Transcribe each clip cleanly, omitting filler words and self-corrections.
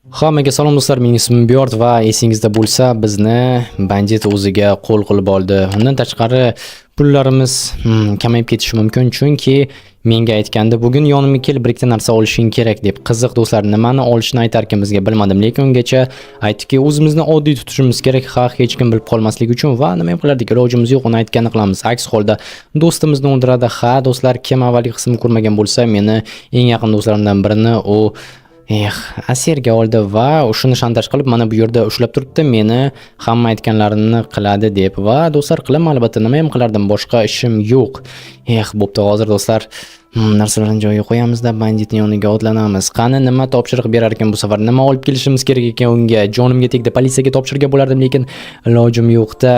Hammaga salom do'stlar, mening ismim Bjort va esingizda bo'lsa, bizni bandit o'ziga qo'l qilib oldi. Undan tashqari pullarimiz kamayib ketishi mumkin, chunki menga aytgandi, bugun yonimga kelib bir ikkita narsa olishing kerak deb. Qiziq do'stlar, nimani olishni aytarkan bizga bilmadim, lekin ungacha aytdiki, o'zimizni oddiy tutishimiz kerak, hech kim bilib qolmasligi uchun va nima ham qilardik, ilojimiz yo'q, uni aytganini qilamiz. Aks holda do'stimizni o'ldiradi. Do'stlar, kim avvalgi qismini ko'rmagan bo'lsa, meni eng yaqin do'stlarimdan birini asirga oldi va shuni shantaj qilib mana bu yerda ushlab turibdi, meni hamma aytganlarini qiladi deb. Va do'stlar, qilaman albatta, nima ham qilardim, boshqa ishim yo'q. Bo'pti, hozir do'stlar narsalarni joyiga qo'yamizda, banditning yoniga otlanamiz. Qani nima topshiriq berar ekan bu safar? Nima olib kelishimiz kerak ekan unga? Jonimga tegdi, politsiyaga topshirgan bo'lardim, lekin ilojim yo'q-da.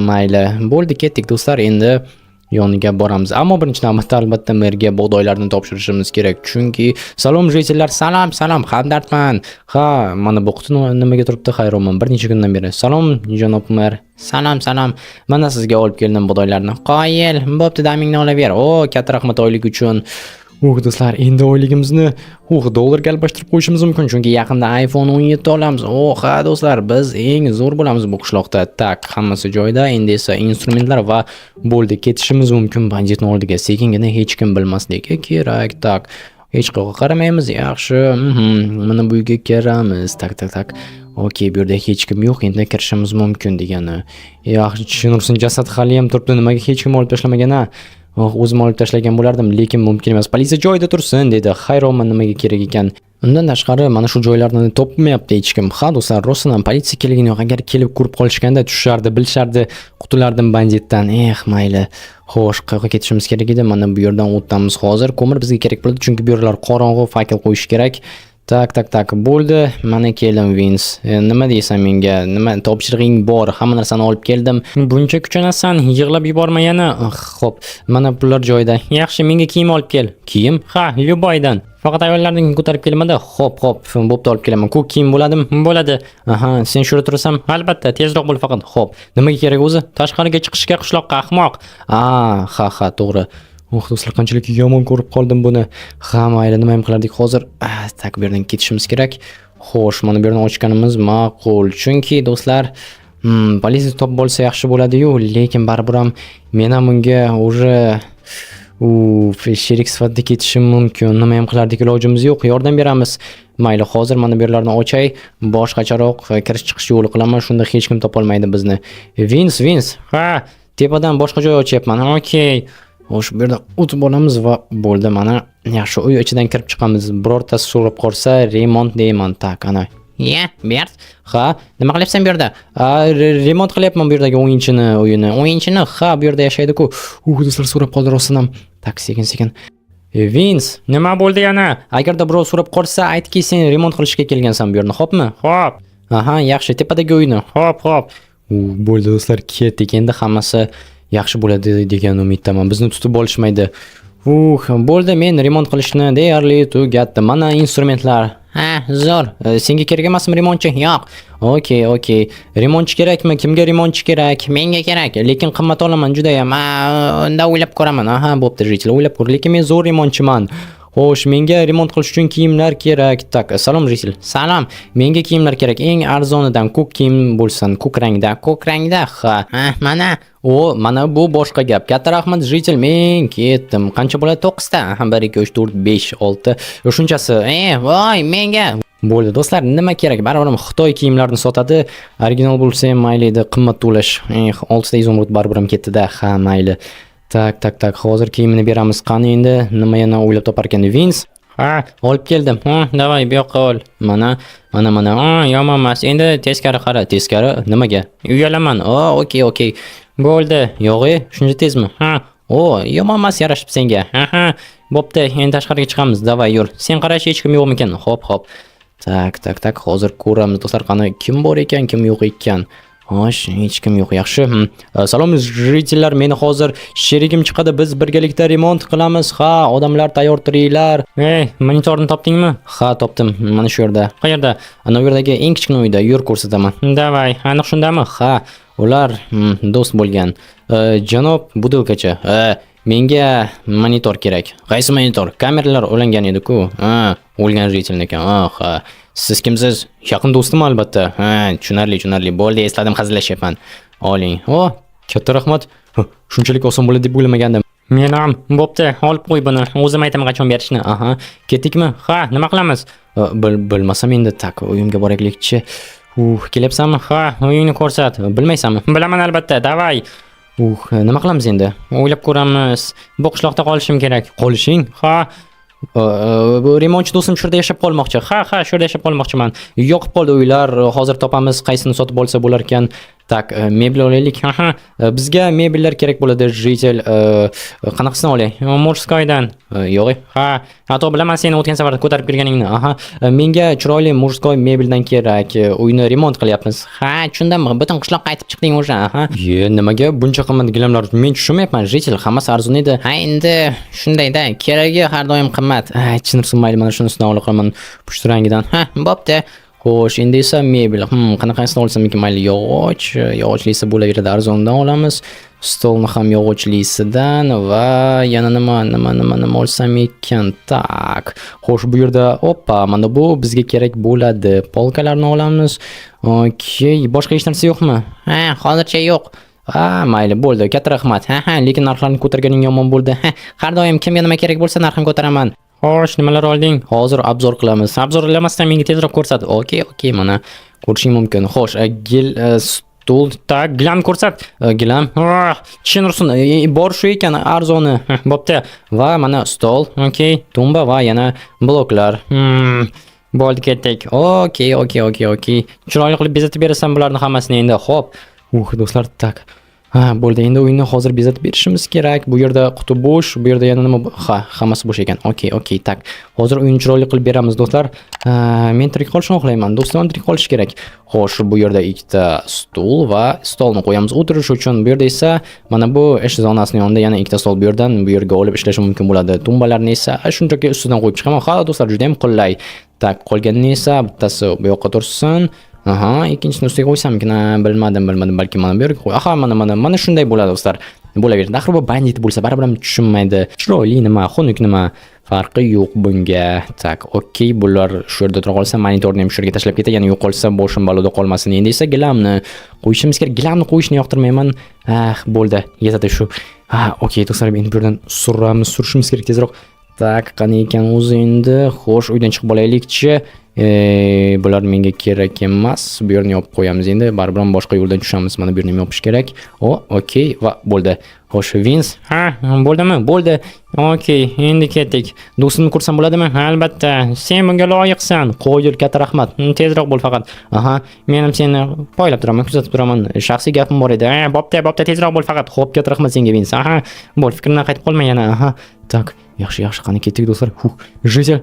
Mayli. Bo'ldi, ketdik do'stlar, endi yoniga boramiz. Ammo birinchi navbatda albatta merga bug'doylarni topshirishimiz kerak. Chunki salom jeytillar, salom, hamdardman. Mana bu quti nimaga turibdi, hayronman bir necha kundan beri. Salom janob mer. Salom. Mana sizga olib keldim bug'doylarni. Qoyil, bo'pti, damingni olaver. Katta rahmat oylik uchun. Do'stlar, endi oyligimizni dollarga almashtirib qo'yishimiz mumkin, chunki yaqinda iPhone 17 olamiz. Do'stlar, biz eng zo'r bo'lamiz bu qishloqda. Hammasi joyida. Endi esa instrumentlar va bo'ldi, ketishimiz mumkin banditning oldiga. Sekingina, hech kim bilmasligi kerak. Hech qayerga qaramaymiz. Yaxshi. Mana bu uyga kiramiz. Okey, bu yerda hech kim yo'q, endi kirishimiz mumkin degani. Yaxshi, tushunursin, jasad hali ham turibdi. Nimaga hech kim olib tashlamagan o'zim olib tashlagan bo'lardim, lekin mumkin emas. Politsiya joyida tursin dedi. Hayronman nimaga kerak ekan. Undan tashqari mana shu joylarni topmayapti hech kim. Do'stlar, rostdan ham politsiya kelgan yo'q. Agar kelib ko'rib qolishganda tushardi, bilishardi, qutulardim banditdan. Mayli. Xo'sh, qayerga ketishimiz kerak edi? Mana bu yerdan o'tamiz hozir. Ko'mir bizga kerak bo'ladi, chunki bu yerlar qorong'u, fakil qo'yish kerak. Bo'ldi. Mana keldim, Vins. Nima deysan menga? Nima topshirig'ing bor? Hamma narsani olib keldim. Buncha kuchanasan, yig'lab yuborma yana. Xo'p, mana pullar joyida. Yaxshi, menga kiyim olib kel. Kiyim? Lyuboydan. Faqat ayollarning ko'tarib kelmadi. Xo'p, bo'pti, olib kelaman. Ko'k kiyim bo'ladimi? Bo'ladi. Sen shurda turasan? Albatta, tezroq bo'l faqat. Xo'p, nimaga kerak o'zi? Tashqariga chiqishga, qishloqqa, ahmoq. To'g'ri. Do'stlar, qanchalik yomon ko'rib qoldim buni. Mayli, nima ham qilardik hozir? Bu yerdan ketishimiz kerak. Xo'sh, mana bu yerni ochganimiz ma'qul. Chunki do'stlar, politsiya topib bo'lsa yaxshi bo'ladi-yu, lekin baribir ham men ham unga sherik sifatida ketishim mumkin. Nima ham qilardik, ilojimiz yo'q, yordam beramiz. Mayli, hozir mana bu yerlarni ochay, boshqacharoq kirish chiqish yo'li qilaman, shunda hech kim topolmaydi bizni. Vins. Tepadan boshqa joy ochyapman. Okey. Xo'sh, bu yerda o'tib olamiz va bo'ldi, mana yaxshi uy ichidan kirib chiqamiz. Birortasi so'rab qolsa, remont deyman. Bert. Nima qilyapsan bu yerda? Remont qilyapman bu yerdagi uyini. Bu yerda yashaydi-ku. Do'stlar, so'rab qoldi rostdan ham. Sekin. Vins, nima bo'ldi yana? Agarda birov so'rab qolsa, aytki, sen remont qilishga kelgansan bu yerni, xo'pmi? Xo'p. Yaxshi, tepadagi uyni. Xo'p. Bo'ldi do'stlar, ketdik. Endi hammasi yaxshi bo'ladi degan umiddaman. Bizni tutib olishmaydi. Bo'ldi, men remont qilishni deyarli tugatdim. Mana instrumentlar. Zo'r. Senga kerak emasmi remontchi? Yo'q. Okey. Remontchi kerakmi? Kimga remontchi kerak? Menga kerak, lekin qimmat olaman juda ham. Unda o'ylab ko'raman. Bo'pti, jeychilar, o'ylab ko'r, lekin men zo'r remontchiman. Xo'sh, menga remont qilish uchun kiyimlar kerak. Salom jeychilar. Salom. Menga kiyimlar kerak. Eng arzonidan ko'k kiyim bo'lsin, ko'k rangda. Mana. Mana bu boshqa gap. Katta rahmat jeychilar, men ketdim. Qancha bo'ladi? 9 ta. 1 2 3 4 5 6. Shunchasi. Voy, menga. Bo'ldi do'stlar, nima kerak? Baribir Xitoy kiyimlarini sotadi. Original bo'lsa ham mayli edi, qimmat to'lash. 6 ta izumrud baribir ham ketdi-da. Mayli. Hozir kiyimini beramiz. Qani endi nima yana o'ylab topar ekan Vins? Olib keldim. Davay, bu yoqqa ol. Mana. Yomon emas. Endi teskari qara. Teskari nimaga? Uyalaman. Okey. Bo'ldi. Yo'g'i, shuncha tezmi? Yomon emas, yarashib senga. Bo'pti, endi tashqariga chiqamiz. Davay, yur. Sen qarash, hech kim yo'qmi ekan? Xo'p. Hozir ko'ramiz do'stlar, qani kim bor ekan, kim yo'q ekan. Hech kim yo'q. Yaxshi. Salom jeychilar, meni hozir sherigim chiqadi. Biz birgalikda remont qilamiz. Odamlar tayyor turinglar. Monitorni topdingmi? Topdim. Mana shu yerda. Qayerda? Ana bu yerdagi eng kichkina uyda. Yur, ko'rsataman. Davay, aniq shundami? Ular do'st bo'lgan. Janob Budilkacha. Menga monitor kerak. Qaysi monitor? Kameralar olingan edi-ku. O'lgan jeychilar ekan. Siz kimsiz? Yaqin do'stim albatta. Ha, tushunarli. Bo'ldi, esladim, hazillashyapman. Oling. Katta rahmat. Shunchalik oson bo'ladi deb o'ylamagandim. Men ham, bo'pti, olib qo'y buni. O'zim aytaman qachon berishni. Aha, ketdikmi? Ha, nima qilamiz? Bilmasam endi, tak, uyimga boraylikchi. Kelyapsanmi? Ha, uyingni ko'rsat. Bilmaysanmi? Bilaman albatta, davay. Nima qilamiz endi? O'ylab ko'ramiz. Bu qishloqda qolishim kerak. Qolishing? Ha. Bu remontchi do'stim shu yerda yashab qolmoqchi. Ha, shu yerda yashab qolmoqchiman. Yoqib qoldi uylar. Hozir topamiz, qaysini sotib olsa bo'lar ekan. Tak, mebel olaylik. Bizga mebellar kerak bo'ladi, jitel. Qanaqasini olay? Murskoydan. Yo'q. Ha, hatto bilaman seni o'tgan safar ko'tarib kelganingni. Menga chiroyli murskoy mebeldan kerak. Uyni remont qilyapmiz. Ha, tushundimmi? Butun qishloqqa aytib chiqding o'sha. Nimaga buncha qimmat gilamlar? Men tushunmayapman. Jitel hammasi arzon edi. Ha, endi shundayda, keragi har doim qimmat. Tushunirsiz, mayli, mana shuni ustidan olib qolaman. Pushti rangidan. Ha, bo'pti. Xo'sh, endi esa mebel. Qanaqasini olsam ekan? Mayli, yog'ochlisi bo'laveradi, arzondan olamiz. Stolni ham yog'ochlisidan va yana nima olsam ekan? Tak. Xo'sh, bu yerda mana bu bizga kerak bo'ladi. Polkalarni olamiz. Okey, boshqa hech narsa yo'qmi? Ha, hozircha yo'q. Mayli, bo'ldi. Katta rahmat. Lekin narxlarni ko'targaning yomon bo'ldi. Har doim kimga nima kerak bo'lsa narxini ko'taraman. Xo'sh, nimalar olding? Hozir obzor qilamiz. Obzor qilmasdan menga tezroq ko'rsat. Okey, mana ko'rishing mumkin. Xo'sh, stul, tak, gilam ko'rsat. Gilam. Tushunursin. Bor shu ekan, arzoni. Bo'pti. Va mana stol, okey, tumba va yana bloklar. Bo'ldi, ketdik. Okey. Chiroyli qilib bezatib berasan bularni hammasini endi. Xo'p. Do'stlar, tak. Bo'ldi, endi uyni hozir bezatib berishimiz kerak. Bu yerda quti bo'sh, bu yerda yana nima? Hammasi bo'sh ekan. Okey, tak. Hozir uyni chiroyli qilib beramiz, do'stlar. Men tirik qolishni xohlayman. Do'stlar tirik qolish kerak. Xo'sh, bu yerda ikkita stul va stolni qo'yamiz o'tirish uchun. Bu yerda esa mana bu ish zonasining yonida yana ikkita stol bu yerdan bu yerga olib ishlash mumkin bo'ladi. Tumbalarni esa shunchaki ustidan qo'yib chiqaman. Do'stlar, juda ham qulay. Tak, qolganini esa bittasi bu yoqqa tursin. Ikkinchisini ustiga qo'ysamkin, bilmadim, balki mana bu yerga qo'y. Mana shunday bo'ladi, do'stlar. Bo'laveradi. Axir bu bandit bo'lsa baribir ham tushunmaydi. Chiroyli nima, xunuk nima, farqi yo'q bunga. Tak, okey, bular shu yerda tura qolsa, monitorni ham shu yerga tashlab ketay, yana yo'qolsa boshim baloda qolmasin. Endi esa gilamni qo'yishimiz kerak. Gilamni qo'yishni yoqtirmayman. Bo'ldi, yetadi shu. Okey, do'stlar, endi bu yerdan surishimiz kerak tezroq. Tak, qani ekan o'zi endi? Xo'sh, uydan chiqib olaylikchi. Bular menga kerak emas. Bu yerni yopib qo'yamiz endi. Baribir boshqa yo'ldan tushamiz. Mana bu yerni yopish kerak. Okey, va bo'ldi. Xo'sh, Vince. Bo'ldimi? Bo'ldi. Okey, endi ketdik. Do'stimni ko'rsam bo'ladimi? Albatta. Sen bunga loyiqsan. Qo'yil, katta rahmat. Tezroq bo'l faqat. Men ham seni poylab turaman, kuzatib turaman. Shaxsiy gapim bor edi. Bo'pti, tezroq bo'l faqat. Xo'p, katta rahmat senga, Vince. Bo'l, fikrimdan qaytib qolma yana. Tak. Yaxshi, qani ketdik, do'stlar. Jitel.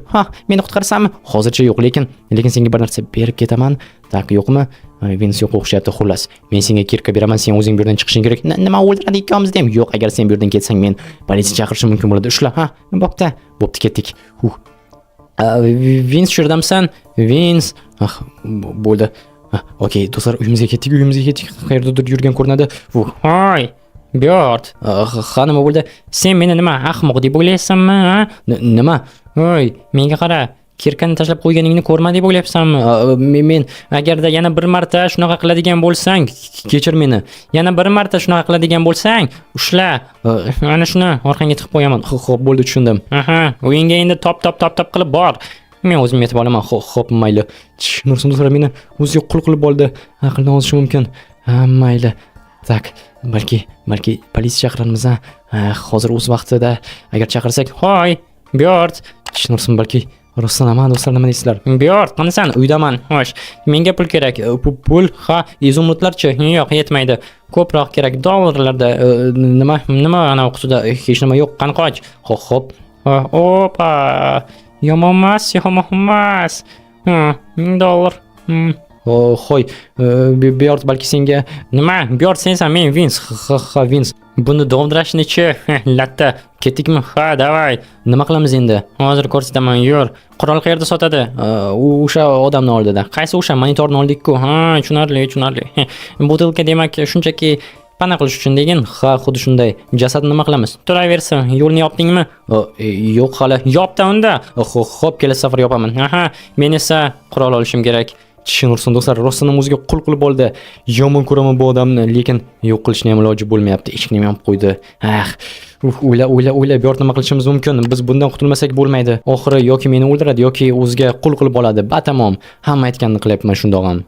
Meni qutqarasanmi? Hozircha yo'q, lekin senga bir narsa berib ketaman. Tak, yo'qmi? Vince yo'q o'xshyapti, xullas. Men senga kirka beraman, sen o'zing bu yerdan chiqishing kerak. Nima o'ldiradi ikkamizni ham? Yo'q, agar sen bu yerdan ketsang, men politsiya chaqirishim mumkin bo'ladi. Ushla. Bo'pti, ketdik. Vince, shu yerdamisan? Vince. Bo'ldi. Okey, do'stlar, uyimizga ketdik. Qayerdadir yurgan ko'rinadi. Hoy. Bjort. Nima bo'ldi? Sen meni nima, ahmoq deb o'ylaysanmi? Nima? Menga qara. Kirkani tashlab qo'yganingni ko'rma deb o'ylayapsanmi? Men agarda yana bir marta shunaqa qiladigan bo'lsang, kechir meni. Yana bir marta shunaqa qiladigan bo'lsang, ushla. Ana shuni orqangga tiqib qo'yaman. Xo'p, bo'ldi, tushundim. O'yinga endi top qilib bor. Men o'zim yetib olaman. Xo'p, mayli. Nursin, do'stlar, meni o'ziga qul qilib oldi. Aqldan ozishi mumkin. Mayli. Tak, balki politsiya chaqiramiz. Hozir o'z vaqtida agar chaqirsak, hoy, Bjort. Nursin, balki rostdan ham, do'stlar, nima deysizlar? Bjort, qanasan? Uydaman. Xo'sh, menga pul kerak. Pul? Izumrudlarchi? Yo'q, yetmaydi. Ko'proq kerak. $larda. Nima ana qutida hech nima yo'q. Qani qoch. Xo'p. Opa. Yomonmas. $1000. Xo'y, Bjort, balki senga nima? Bjort sensan, men Vince. Vince. Buni dovdirashni-chi? Latta. Ketdikmi? Davay. Nima qilamiz endi? Hozir ko'rsataman, yur. Qurol qayerda sotadi? O'sha odamning oldida. Qaysi o'sha? Monitorni oldik-ku. Tushunarli. Butilka demak shunchaki Qana qilish uchun degin? Ha, xuddi shunday. Jasadni nima qilamiz? Turaversin. Yo'lni yopdingmi? Yo'q hali. Yopda unda. Xo'p, kelasi safar yopaman. Aha, men esa qurol olishim kerak. Chin ursin do'stlar, rostdan o'ziga qul qilib oldi. Yomon ko'raman bu odamni, lekin yo'q qilishni ham iloji bo'lmayapti. Eshikni ham qo'ydi. O'ylab yor nima qilishimiz mumkin. Biz bundan qutulmasak bo'lmaydi. Oxiri yoki meni o'ldiradi yoki o'ziga qul qilib oladi. Batamom. Hamma aytganini qilyapman shundoq ham.